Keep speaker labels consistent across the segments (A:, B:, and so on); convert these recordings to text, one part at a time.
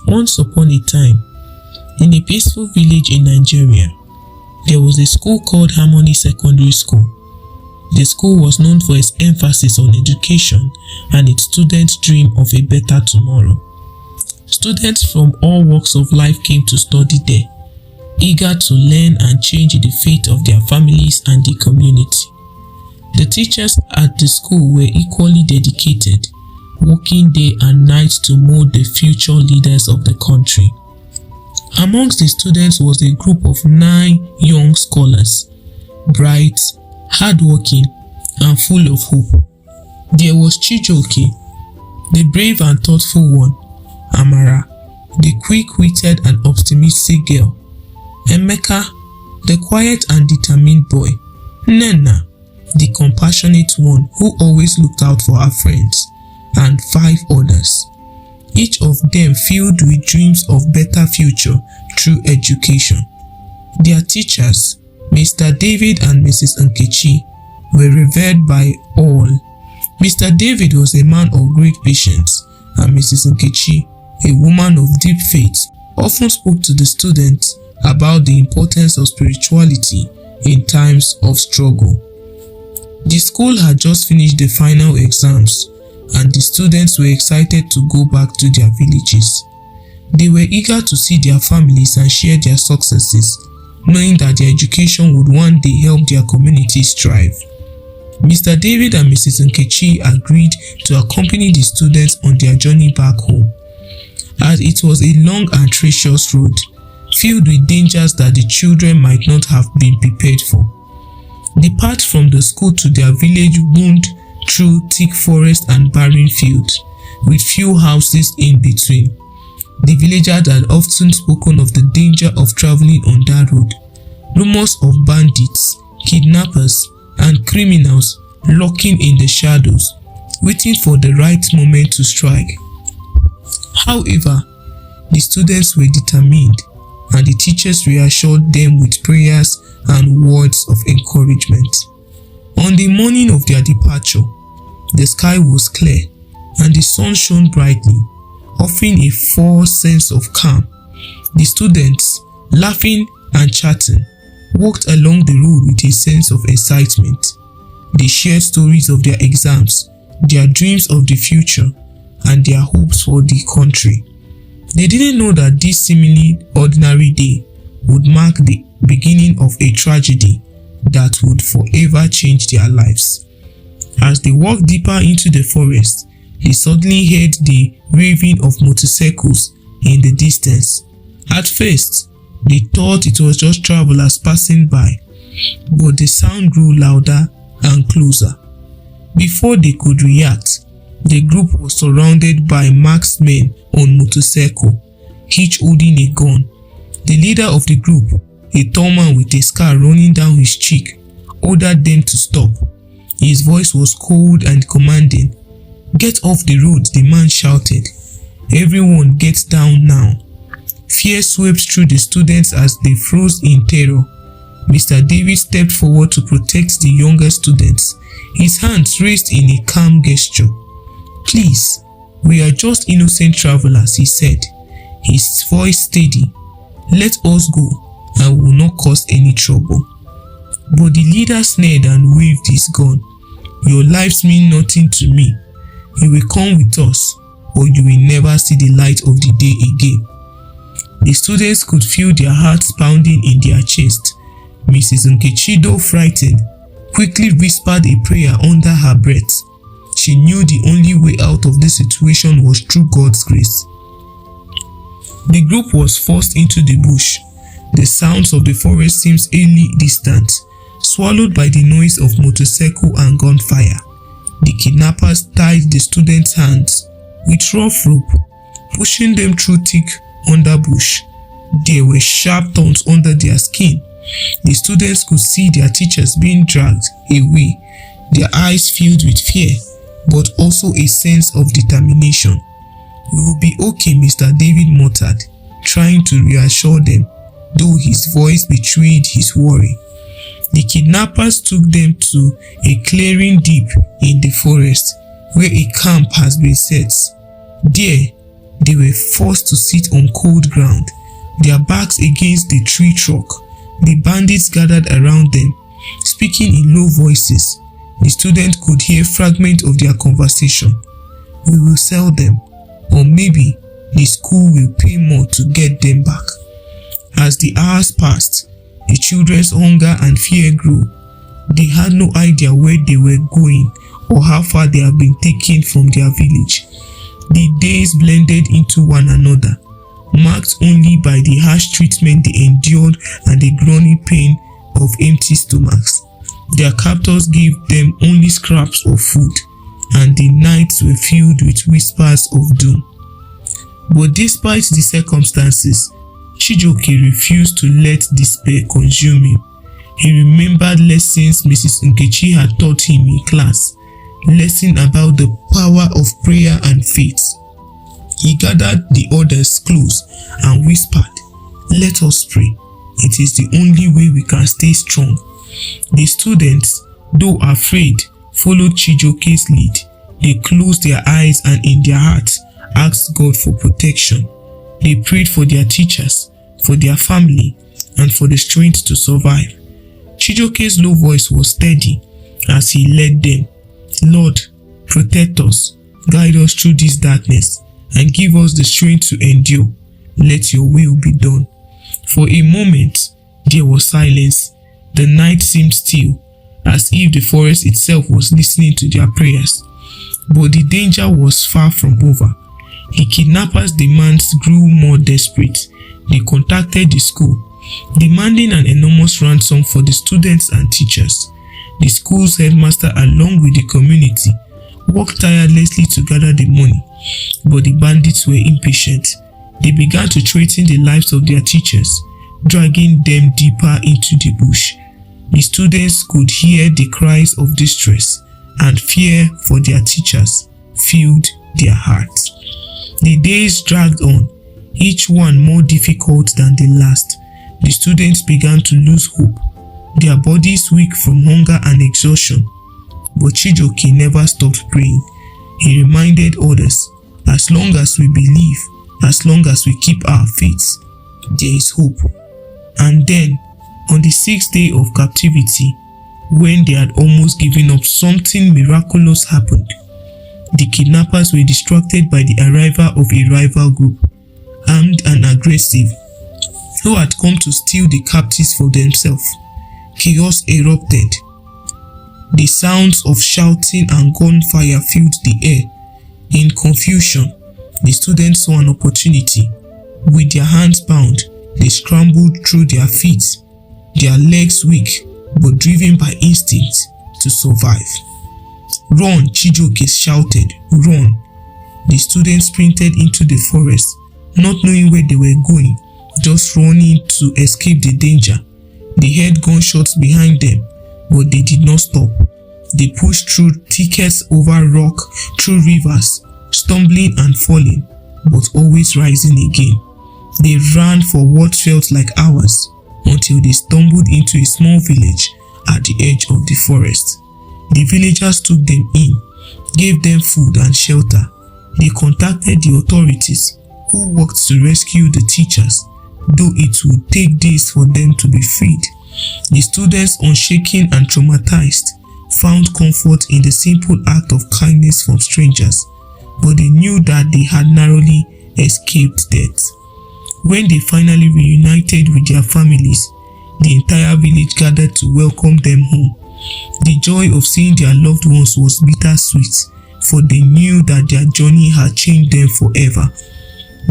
A: Once upon a time, in a peaceful village in Nigeria, there was a school called Harmony Secondary School. The school was known for its emphasis on education and its students' dream of a better tomorrow. Students from all walks of life came to study there, eager to learn and change the fate of their families and the community. The teachers at the school were equally dedicated, working day and night to mold the future leaders of the country. Amongst the students was a group of 9 young scholars, bright, hardworking, and full of hope. There was Chijoke, the brave and thoughtful one; Amara, the quick-witted and optimistic girl; Emeka, the quiet and determined boy; Nena, the compassionate one who always looked out for her friends; and 5 others, each of them filled with dreams of better future through education. Their teachers, Mr. David and Mrs. Nkechi, were revered by all. Mr. David was a man of great patience, and Mrs. Nkechi, a woman of deep faith, often spoke to the students about the importance of spirituality in times of struggle. The school had just finished the final exams, and the students were excited to go back to their villages. They were eager to see their families and share their successes, knowing that their education would one day help their communities thrive. Mr. David and Mrs. Nkechi agreed to accompany the students on their journey back home, as it was a long and treacherous road, filled with dangers that the children might not have been prepared for. The path from the school to their village wound through thick forest and barren fields, with few houses in between. The villagers had often spoken of the danger of traveling on that road. Rumors of bandits, kidnappers, and criminals lurking in the shadows, waiting for the right moment to strike. However, the students were determined, and the teachers reassured them with prayers and words of encouragement. On the morning of their departure, the sky was clear and the sun shone brightly, offering a false sense of calm. The students, laughing and chatting, walked along the road with a sense of excitement. They shared stories of their exams, their dreams of the future, and their hopes for the country. They didn't know that this seemingly ordinary day would mark the beginning of a tragedy that would forever change their lives. As they walked deeper into the forest, they suddenly heard the raving of motorcycles in the distance. At first, they thought it was just travelers passing by, but the sound grew louder and closer. Before they could react, the group was surrounded by masked men on motorcycle, each holding a gun. The leader of the group, a tall man with a scar running down his cheek, ordered them to stop. His voice was cold and commanding. "Get off the road," the man shouted. "Everyone get down now." Fear swept through the students as they froze in terror. Mr. David stepped forward to protect the younger students, his hands raised in a calm gesture. "Please, we are just innocent travelers," he said, his voice steady. "Let us go and will not cause any trouble." But the leader sneered and waved his gun. "Your lives mean nothing to me. You will come with us, or you will never see the light of the day again." The students could feel their hearts pounding in their chest. Mrs. Nkechi, though frightened, quickly whispered a prayer under her breath. She knew the only way out of this situation was through God's grace. The group was forced into the bush. The sounds of the forest seemed eerily distant, swallowed by the noise of motorcycle and gunfire. The kidnappers tied the students' hands with rough rope, pushing them through thick underbush. There were sharp thorns under their skin. The students could see their teachers being dragged away, their eyes filled with fear, but also a sense of determination. "We will be okay," Mr. David muttered, trying to reassure them, though his voice betrayed his worry. The kidnappers took them to a clearing deep in the forest, where a camp has been set. There, They were forced to sit on cold ground, their backs against the tree trunk. The bandits gathered around them, speaking in low voices. The students could hear fragments of their conversation. "We will sell them, or maybe the school will pay more to get them back." As the hours passed, the children's hunger and fear grew. They had no idea where they were going or how far they had been taken from their village. The days blended into one another, marked only by the harsh treatment they endured and the growing pain of empty stomachs. Their captors gave them only scraps of food, and the nights were filled with whispers of doom. But despite the circumstances, Chijioke refused to let despair consume him. He remembered lessons Mrs. Nkechi had taught him in class, lessons about the power of prayer and faith. He gathered the others close and whispered, "Let us pray. It is the only way we can stay strong." The students, though afraid, followed Chijioke's lead. They closed their eyes and in their hearts asked God for protection. They prayed for their teachers, for their family, and for the strength to survive. Chijioke's low voice was steady as he led them. "Lord, protect us, guide us through this darkness, and give us the strength to endure. Let your will be done." For a moment, there was silence. The night seemed still, as if the forest itself was listening to their prayers. But the danger was far from over. The kidnappers' demands grew more desperate. They contacted the school, demanding an enormous ransom for the students and teachers. The school's headmaster, along with the community, worked tirelessly to gather the money, but the bandits were impatient. They began to threaten the lives of their teachers, dragging them deeper into the bush. The students could hear the cries of distress, and fear for their teachers filled their hearts. The days dragged on, each one more difficult than the last. The students began to lose hope, their bodies weak from hunger and exhaustion. But Chijioke never stopped praying. He reminded others, as long as we believe, as long as we keep our faith, there is hope. And then, on the 6th day of captivity, when they had almost given up, something miraculous happened. The kidnappers were distracted by the arrival of a rival group, armed and aggressive, who had come to steal the captives for themselves. Chaos erupted. The sounds of shouting and gunfire filled the air. In confusion, the students saw an opportunity. With their hands bound, they scrambled through their feet, their legs weak but driven by instinct to survive. "Run!" Chijioke shouted. "Run!" The students sprinted into the forest, not knowing where they were going, just running to escape the danger. They heard gunshots behind them, but they did not stop. They pushed through thickets, over rock, through rivers, stumbling and falling, but always rising again. They ran for what felt like hours, until they stumbled into a small village at the edge of the forest. The villagers took them in, gave them food and shelter. They contacted the authorities, who worked to rescue the teachers, though it would take days for them to be freed. The students, unshaken and traumatized, found comfort in the simple act of kindness from strangers, but they knew that they had narrowly escaped death. When they finally reunited with their families, the entire village gathered to welcome them home. The joy of seeing their loved ones was bittersweet, for they knew that their journey had changed them forever.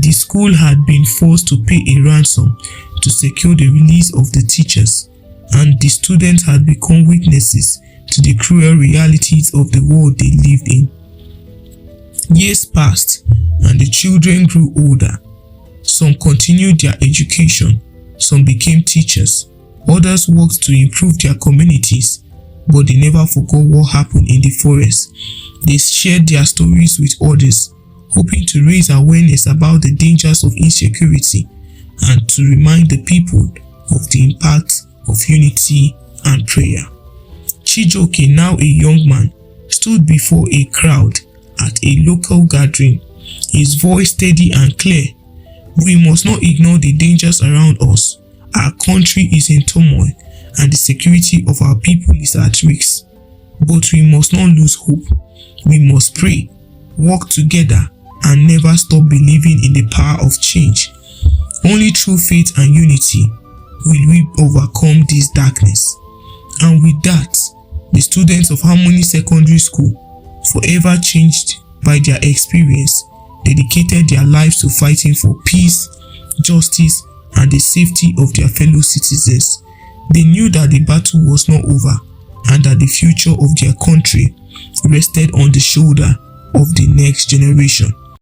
A: The school had been forced to pay a ransom to secure the release of the teachers, and the students had become witnesses to the cruel realities of the world they lived in. Years passed, and the children grew older. Some continued their education, some became teachers, others worked to improve their communities, but they never forgot what happened in the forest. They shared their stories with others, hoping to raise awareness about the dangers of insecurity and to remind the people of the impact of unity and prayer. Chijioke, now a young man, stood before a crowd at a local gathering. his voice steady and clear. We must not ignore the dangers around us. Our country is in turmoil and the security of our people is at risk. But we must not lose hope. We must pray, work together, and never stop believing in the power of change. Only through faith and unity will we overcome this darkness. And with that, the students of Harmony Secondary School, forever changed by their experience, dedicated their lives to fighting for peace, justice, and the safety of their fellow citizens. They knew that the battle was not over and that the future of their country rested on the shoulder of the next generation.